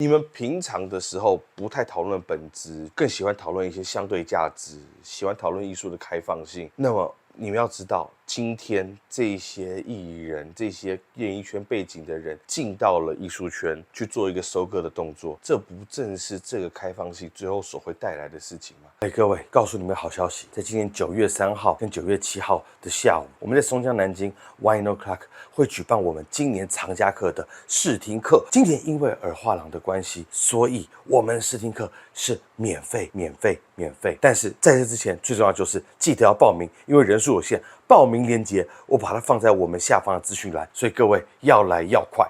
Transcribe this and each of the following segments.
你们平常的时候不太讨论本质，更喜欢讨论一些相对价值，喜欢讨论艺术的开放性。那么你们要知道，今天这些艺人、这些演艺圈背景的人进到了艺术圈去做一个收割的动作，这不正是这个开放性最后所会带来的事情吗？各位，告诉你们好消息，在今年9月3号跟9月7号的下午，我们在松江南京 Wine O'Clock 会举办我们今年长假课的试听课。今年因为尔画廊的关系，所以我们试听课是免费。但是在这之前，最重要就是记得要报名，因为人数有限。报名链接我把它放在我们下方的资讯栏，所以各位要来要快。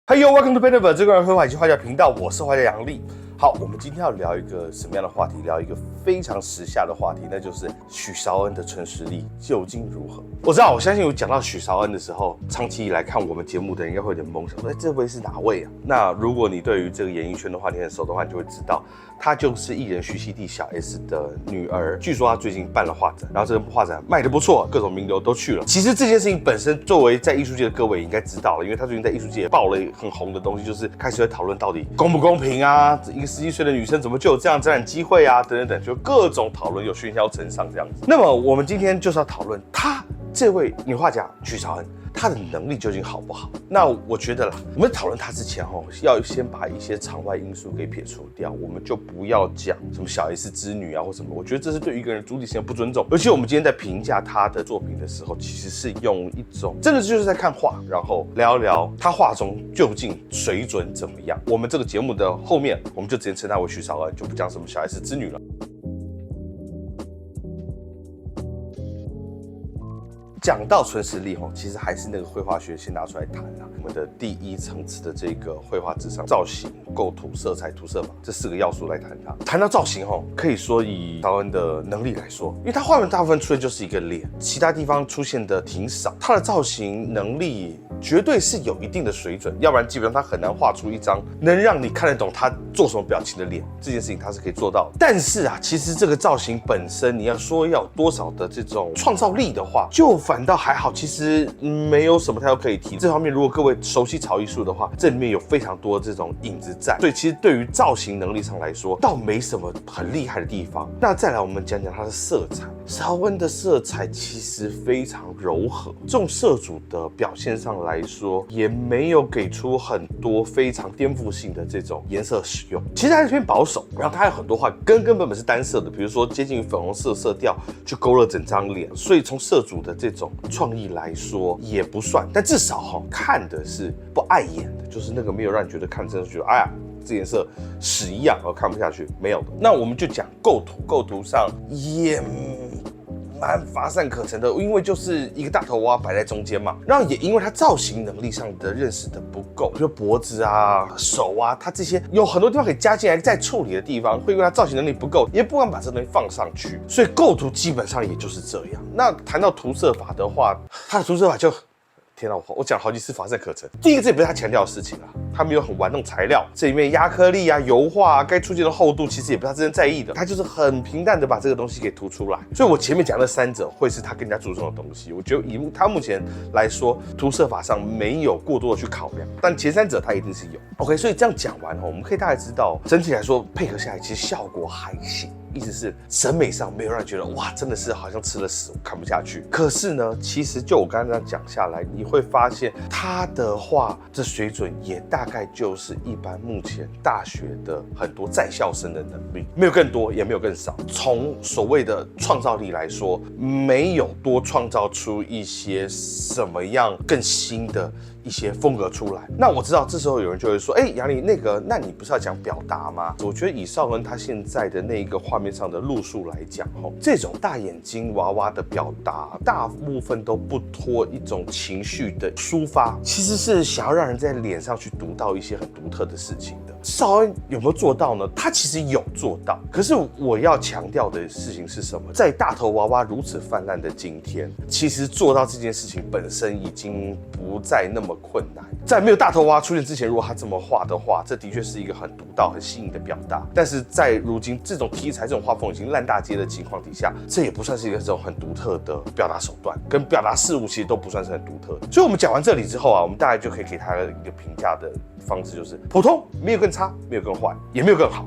Hello, welcome to Petaverse 这个人绘画以及画家频道，我是画家杨力。好，我们今天要聊一个什么样的话题？聊一个非常时下的话题，那就是许绍恩的纯实力究竟如何？我知道，我相信我讲到许绍恩的时候，长期以来看我们节目的人应该会有点懵，想说，这位是哪位啊？那如果你对于这个演艺圈的话你很熟的话，你就会知道，她就是艺人徐熙娣小 S 的女儿。据说她最近办了画展，然后这个画展卖得不错，各种名流都去了。其实这件事情本身，作为在艺术界的各位应该知道了，因为她最近在艺术界也爆了很红的东西，就是开始在讨论到底公不公平啊，一个17岁的女生怎么就有这样展览机会啊，等等，就各种讨论有喧嚣成上这样子。那么我们今天就是要讨论她这位女画家许绍恩，她的能力究竟好不好？那我觉得啦，我们讨论她之前要先把一些场外因素给撇除掉，我们就不要讲什么小 S 之女啊或什么，我觉得这是对于一个人主体性的不尊重。而且我们今天在评价她的作品的时候，其实是用一种真的就是在看画，然后聊一聊她画中究竟水准怎么样。我们这个节目的后面，我们就直接称她为许绍恩，就不讲什么小 S 之女了。讲到纯实力其实还是那个绘画学先拿出来谈啦。我们的第一层次的这个绘画智商，造型、构图、色彩、涂色法这4个要素来谈它。谈到造型可以说以绍恩的能力来说，因为他画面大部分出现就是一个脸，其他地方出现的挺少。他的造型能力绝对是有一定的水准，要不然基本上他很难画出一张能让你看得懂他做什么表情的脸。这件事情他是可以做到的。但是其实这个造型本身，你要说要有多少的这种创造力的话，就反倒还好，其实没有什么太多可以提。这方面如果各位熟悉潮艺术的话，这里面有非常多这种影子在，所以其实对于造型能力上来说，倒没什么很厉害的地方。那再来我们讲讲它的色彩，绍恩的色彩其实非常柔和，这种色组的表现上来说，也没有给出很多非常颠覆性的这种颜色使用，其实还是偏保守。然后它有很多画根本是单色的，比如说接近于粉红色色调去勾勒整张脸，所以从色组的这种创意来说也不算，但至少看的是不碍眼的，就是那个没有让你觉得看真的觉得哎呀这颜色屎一样看不下去，没有的。那我们就讲构图上也蛮乏善可陈的，因为就是一个大头蛙摆在中间嘛，然后也因为它造型能力上的认识的不够，比如脖子啊、手啊，它这些有很多地方可以加进来再处理的地方，会因为它造型能力不够，也不敢把这东西放上去，所以构图基本上也就是这样。那谈到涂色法的话，它的涂色法就天哪，我讲了好几次乏善可陈。第一个，这也不是他强调的事情啦，他没有很玩弄材料，这里面亚克力啊、油画啊，该出现的厚度其实也不是他真正在意的，他就是很平淡的把这个东西给涂出来。所以我前面讲的3者会是他更加注重的东西。我觉得以他目前来说，涂色法上没有过多的去考量，但前3者他一定是有。OK， 所以这样讲完我们可以大概知道，整体来说配合下来，其实效果还行。意思是审美上没有让人觉得哇，真的是好像吃了屎，我看不下去。可是呢，其实就我刚刚这样讲下来，你会发现他的画这水准也大概就是一般目前大学的很多在校生的能力，没有更多，也没有更少。从所谓的创造力来说，没有多创造出一些什么样更新的一些风格出来。那我知道这时候有人就会说，杨力那你不是要讲表达吗？我觉得以绍恩他现在的那个画面上的路数来讲这种大眼睛娃娃的表达，大部分都不脱一种情绪的抒发，其实是想要让人在脸上去读到一些很独特的事情的。邵恩有没有做到呢？他其实有做到，可是我要强调的事情是什么？在大头娃娃如此泛滥的今天，其实做到这件事情本身已经不再那么困难。在没有大头娃娃出现之前，如果他这么画的话，这的确是一个很独到、很新颖的表达。但是在如今这种题材、这种画风已经烂大街的情况底下，这也不算是一个这种很独特的表达手段，跟表达事物其实都不算是很独特的。所以我们讲完这里之后啊，我们大概就可以给他一个评价的方式，就是普通，没有更差，没有更坏，也没有更好。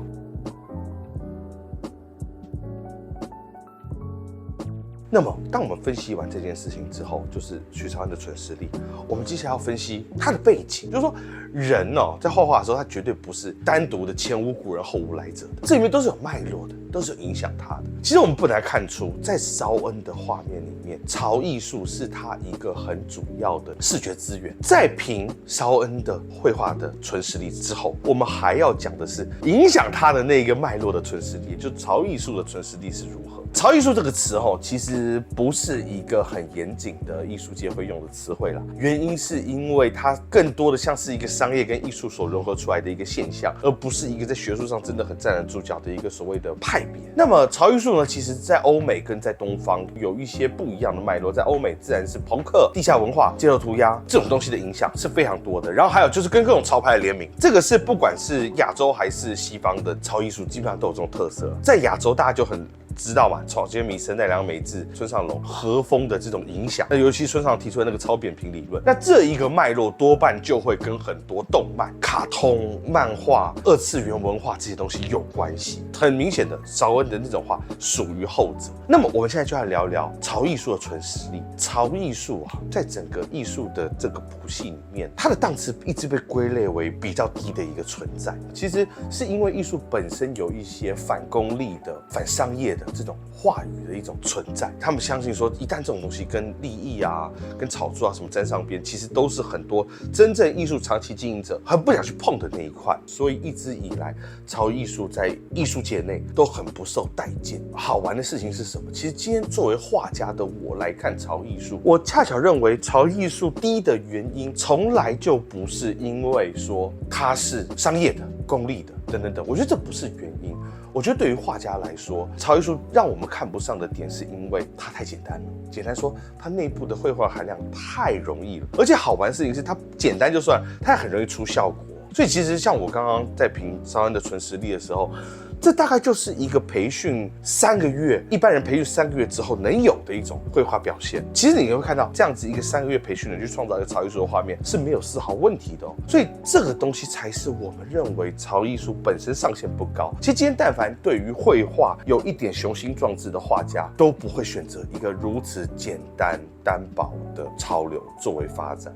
那么，当我们分析完这件事情之后，就是许昌安的纯实力，我们接下来要分析他的背景，就是说人在画画的时候，他绝对不是单独的前无古人后无来者的，这里面都是有脉络的，都是有影响他的。其实我们不难看出，在邵恩的画面里面，潮艺术是他一个很主要的视觉资源。在评邵恩的绘画的纯实力之后，我们还要讲的是影响他的那个脉络的纯实力，也就是潮艺术的纯实力是如何。潮艺术这个词其实不是一个很严谨的艺术界会用的词汇啦。原因是因为它更多的像是一个商业跟艺术所融合出来的一个现象，而不是一个在学术上真的很站得住脚的一个所谓的派别。那么潮艺术呢，其实在欧美跟在东方有一些不一样的脉络。在欧美自然是朋克、地下文化、街头涂鸦这种东西的影响是非常多的。然后还有就是跟各种潮牌的联名，这个是不管是亚洲还是西方的潮艺术，基本上都有这种特色。在亚洲大家就很知道嘛，草间弥生、奈良美智、村上隆、和风的这种影响，那尤其村上提出的那个超扁平理论，那这一个脉络多半就会跟很多动漫、卡通、漫画、二次元文化这些东西有关系。很明显的，邵恩的那种画属于后者。那么我们现在就来聊聊潮艺术的纯实力。潮艺术在整个艺术的这个谱系里面，它的档次一直被归类为比较低的一个存在。其实是因为艺术本身有一些反功利的、反商业的这种话语的一种存在，他们相信说，一旦这种东西跟利益跟炒作什么沾上边，其实都是很多真正艺术长期经营者很不想去碰的那一块。所以一直以来，潮艺术在艺术界内都很不受待见。好玩的事情是什么？其实今天作为画家的我来看潮艺术，我恰巧认为潮艺术低的原因，从来就不是因为说它是商业的、功利的等等等，我觉得这不是原因。我觉得对于画家来说，潮艺术让我们看不上的点，是因为它太简单了。简单说，它内部的绘画含量太容易了，而且好玩的事情是，它简单就算，它也很容易出效果。所以其实像我刚刚在评邵恩的纯实力的时候，这大概就是一个培训3个月，一般人培训3个月之后能有的一种绘画表现。其实你会看到，这样子一个3个月培训的去创造一个潮艺术的画面是没有丝毫问题的所以这个东西才是我们认为潮艺术本身上限不高。其实今天但凡对于绘画有一点雄心壮志的画家，都不会选择一个如此简单单薄的潮流作为发展。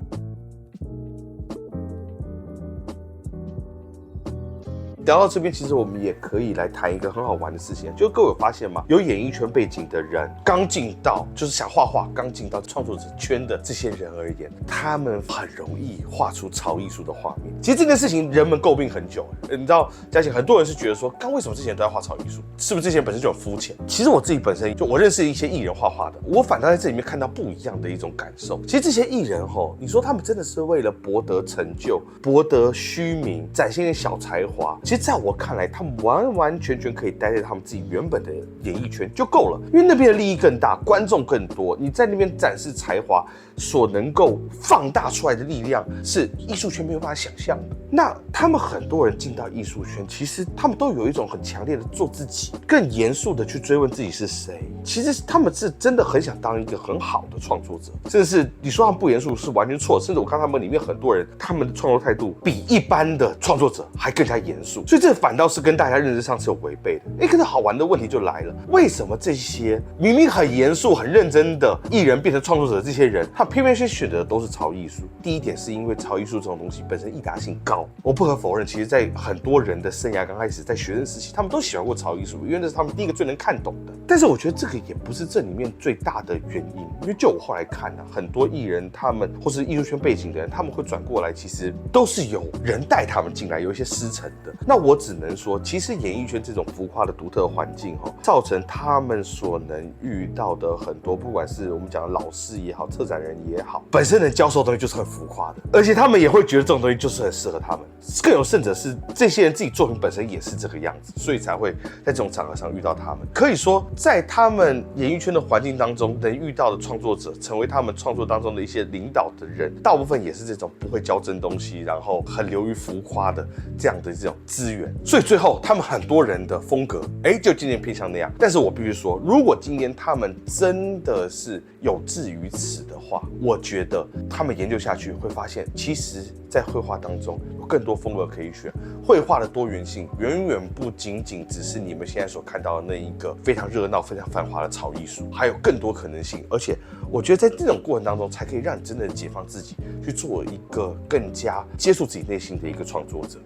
聊到这边，其实我们也可以来谈一个很好玩的事情，就是各位有发现吗？有演艺圈背景的人，刚进到就是想画画，刚进到创作者圈的这些人而言，他们很容易画出潮艺术的画面。其实这件事情人们诟病很久，你知道，嘉庆很多人是觉得说，为什么之前都要画潮艺术？是不是之前本身就很肤浅？其实我自己本身就我认识一些艺人画画的，我反倒在这里面看到不一样的一种感受。其实这些艺人你说他们真的是为了博得成就、博得虚名、展现一点小才华？其实在我看来，他们完完全全可以待在他们自己原本的演艺圈就够了，因为那边的利益更大，观众更多，你在那边展示才华所能够放大出来的力量，是艺术圈没有办法想象的。那他们很多人进到艺术圈，其实他们都有一种很强烈的做自己，更严肃的去追问自己是谁。其实他们是真的很想当一个很好的创作者，甚至是你说他们不严肃是完全错，甚至我看他们里面很多人，他们的创作态度比一般的创作者还更加严肃，所以这反倒是跟大家认知上是有违背的。可是好玩的问题就来了，为什么这些明明很严肃、很认真的艺人变成创作者的这些人，他偏偏选择的都是潮艺术？第一点是因为潮艺术这种东西本身易达性高，我不可否认，其实在很多人的生涯刚开始，在学生时期，他们都喜欢过潮艺术，因为那是他们第一个最能看懂的。但是我觉得这个也不是这里面最大的原因，因为就我后来看很多艺人他们或是艺术圈背景的人，他们会转过来，其实都是有人带他们进来，有一些师承的。那我只能说，其实演艺圈这种浮夸的独特环境造成他们所能遇到的很多，不管是我们讲的老师也好，策展人也好，本身能教授的东西就是很浮夸的，而且他们也会觉得这种东西就是很适合他们。更有甚者是，这些人自己作品本身也是这个样子，所以才会在这种场合上遇到他们。可以说，在他们演艺圈的环境当中，能遇到的创作者，成为他们创作当中的一些领导的人，大部分也是这种不会教真东西，然后很流于浮夸的这样的这种资源。所以最后，他们很多人的风格，就渐渐偏向那样。但是我必须说，如果今天他们真的是有志于此的话，我觉得他们研究下去会发现，其实在绘画当中有更多风格可以选。绘画的多元性远远不仅仅只是你们现在所看到的那一个非常热闹、非常繁华的潮艺术，还有更多可能性。而且我觉得在这种过程当中，才可以让你真的解放自己，去做一个更加接触自己内心的一个创作者。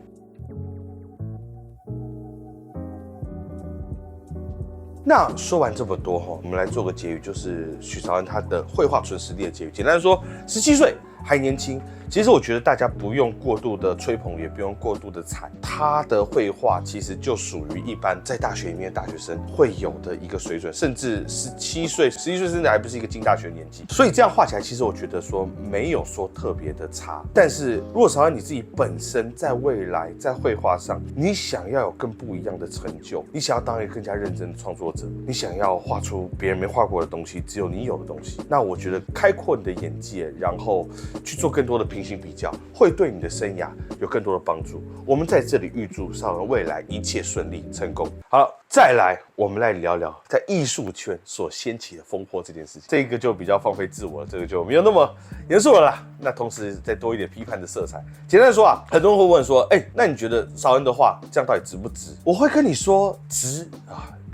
那说完这么多我们来做个结语，就是许绍恩他的绘画纯实力的结语。简单说，17岁还年轻。其实我觉得大家不用过度的吹捧，也不用过度的踩，他的绘画其实就属于一般在大学里面的大学生会有的一个水准，甚至17岁、11岁甚至还不是一个进大学的年纪，所以这样画起来，其实我觉得说没有说特别的差。但是如果绍恩你自己本身在未来在绘画上，你想要有更不一样的成就，你想要当一个更加认真的创作者，你想要画出别人没画过的东西，只有你有的东西，那我觉得开阔你的眼界，然后去做更多的平行比较，会对你的生涯有更多的帮助。我们在这里预祝绍恩未来一切顺利成功。好了，再来我们来聊聊在艺术圈所掀起的风波这件事情。这个就比较放飞自我了，这个就没有那么严肃了啦。那同时再多一点批判的色彩。简单的说很多人会问说，那你觉得绍恩的画这样到底值不值？我会跟你说，值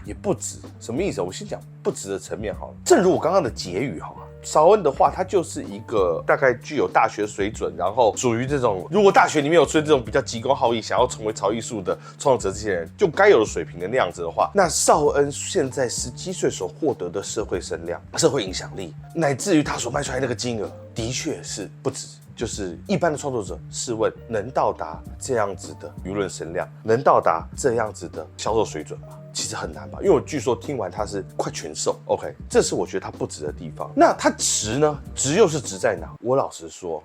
也不值。什么意思？我先讲不值的层面好了。正如我刚刚的结语绍恩的话，他就是一个大概具有大学水准，然后属于这种如果大学里面有出现这种比较急公好义，想要成为潮艺术的创作者，这些人就该有的水平的那样子的话，那绍恩现在17岁所获得的社会声量、社会影响力，乃至于他所卖出来那个金额，的确是不值。就是一般的创作者，试问能到达这样子的舆论声量，能到达这样子的销售水准吗？其实很难吧，因为我据说听完他是快全售 ，OK， 这是我觉得他不值的地方。那他值呢？值又是值在哪？我老实说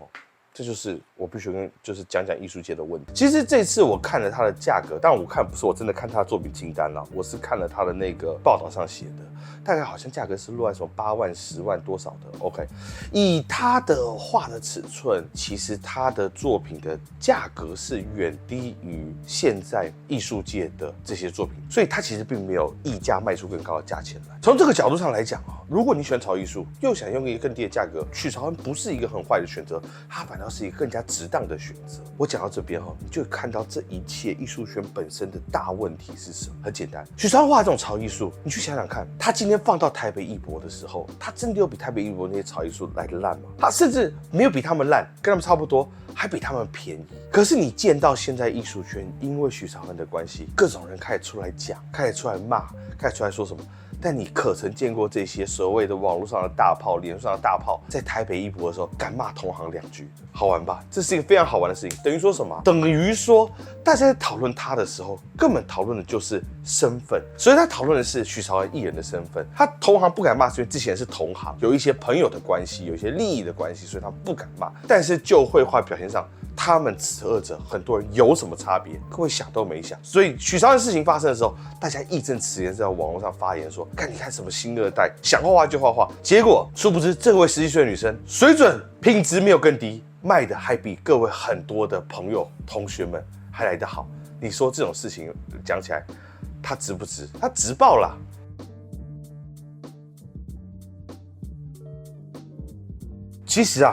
这就是我必须就是讲艺术界的问题。其实这次我看了他的价格，但我看不是我真的看他的作品清单了，我是看了他的那个报道上写的，大概好像价格是落在什么8万、10万多少的。OK， 以他的画的尺寸，其实他的作品的价格是远低于现在艺术界的这些作品，所以他其实并没有溢价卖出更高的价钱来。从这个角度上来讲如果你喜欢潮艺术，又想用一个更低的价格，许绍恩不是一个很坏的选择，他反倒是一个更加值当的选择。我讲到这边你就会看到这一切艺术圈本身的大问题是什么？很简单，许绍恩画这种潮艺术，你去想想看，他今天放到台北艺博的时候，他真的有比台北艺博那些潮艺术来的烂吗？他甚至没有比他们烂，跟他们差不多，还比他们便宜。可是你见到现在艺术圈因为许绍恩的关系，各种人开始出来讲，开始出来骂，开始出来说什么？但你可曾见过这些所谓的网络上的大炮、脸上的大炮，在台北艺博的时候敢骂同行2句？好玩吧？这是一个非常好玩的事情。等于说什么？等于说大家在讨论他的时候，根本讨论的就是身份。所以他讨论的是许绍恩艺人的身份。他同行不敢骂，是因为之前是同行，有一些朋友的关系，有一些利益的关系，所以他不敢骂。但是就绘画表现上，他们此二者很多人有什么差别？各位想都没想。所以许绍恩事情发生的时候，大家义正辞严在网络上发言说，看你看什么新二代，想画画就画画。结果殊不知这位17岁的女生水准品质没有更低，卖的还比各位很多的朋友同学们还来得好。你说这种事情讲起来，它值不值？它值爆啦！其实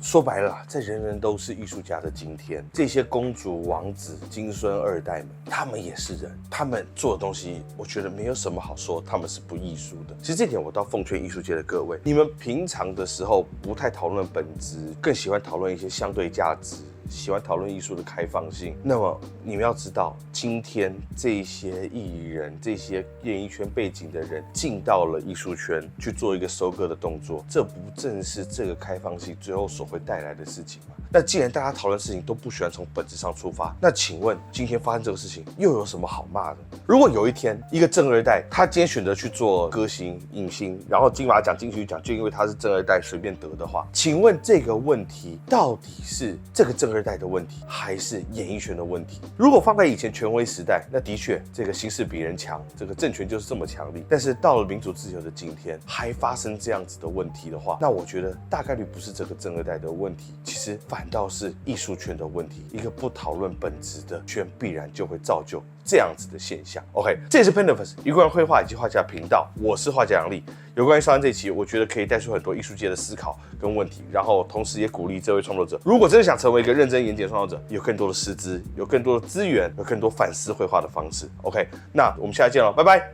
说白了，在人人都是艺术家的今天，这些公主、王子、金孙二代们，他们也是人，他们做的东西，我觉得没有什么好说，他们是不艺术的。其实这点我倒奉劝艺术界的各位，你们平常的时候不太讨论本质，更喜欢讨论一些相对价值。喜欢讨论艺术的开放性。那么你们要知道，今天这些艺人、这些演艺圈背景的人进到了艺术圈去做一个收割的动作，这不正是这个开放性最后所会带来的事情吗？那既然大家讨论事情都不喜欢从本质上出发，那请问今天发生这个事情又有什么好骂的？如果有一天一个正二代，他今天选择去做歌星、影星，然后金马奖、金曲奖就因为他是正二代随便得的话，请问这个问题到底是这个正二代的问题，还是演艺圈的问题？如果放在以前权威时代，那的确这个形势比人强，这个政权就是这么强力。但是到了民主自由的今天，还发生这样子的问题的话，那我觉得大概率不是这个正二代的问题，其实反倒是艺术圈的问题。一个不讨论本质的圈，必然就会造就这样子的现象。OK， 这里是 Pentaverse 一个人绘画以及画家频道，我是画家杨力。有关于上岸这一期，我觉得可以带出很多艺术界的思考跟问题，然后同时也鼓励这位创作者，如果真的想成为一个认真严谨的创作者，有更多的师资，有更多的资源，有更多反思绘画的方式。OK， 那我们下期见喽，拜拜。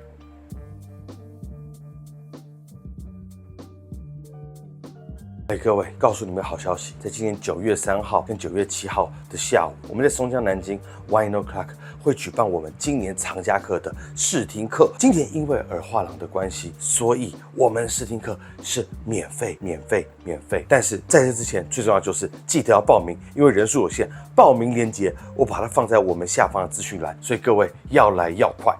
各位，告诉你们好消息，在今年9月3号跟9月7号的下午，我们在松江南京 Wine O'Clock 会举办我们今年藏家课的试听课。今年因为尔画廊的关系，所以我们试听课是免费。但是在这之前，最重要就是记得要报名，因为人数有限，报名链接我把它放在我们下方的资讯栏，所以各位要来要快。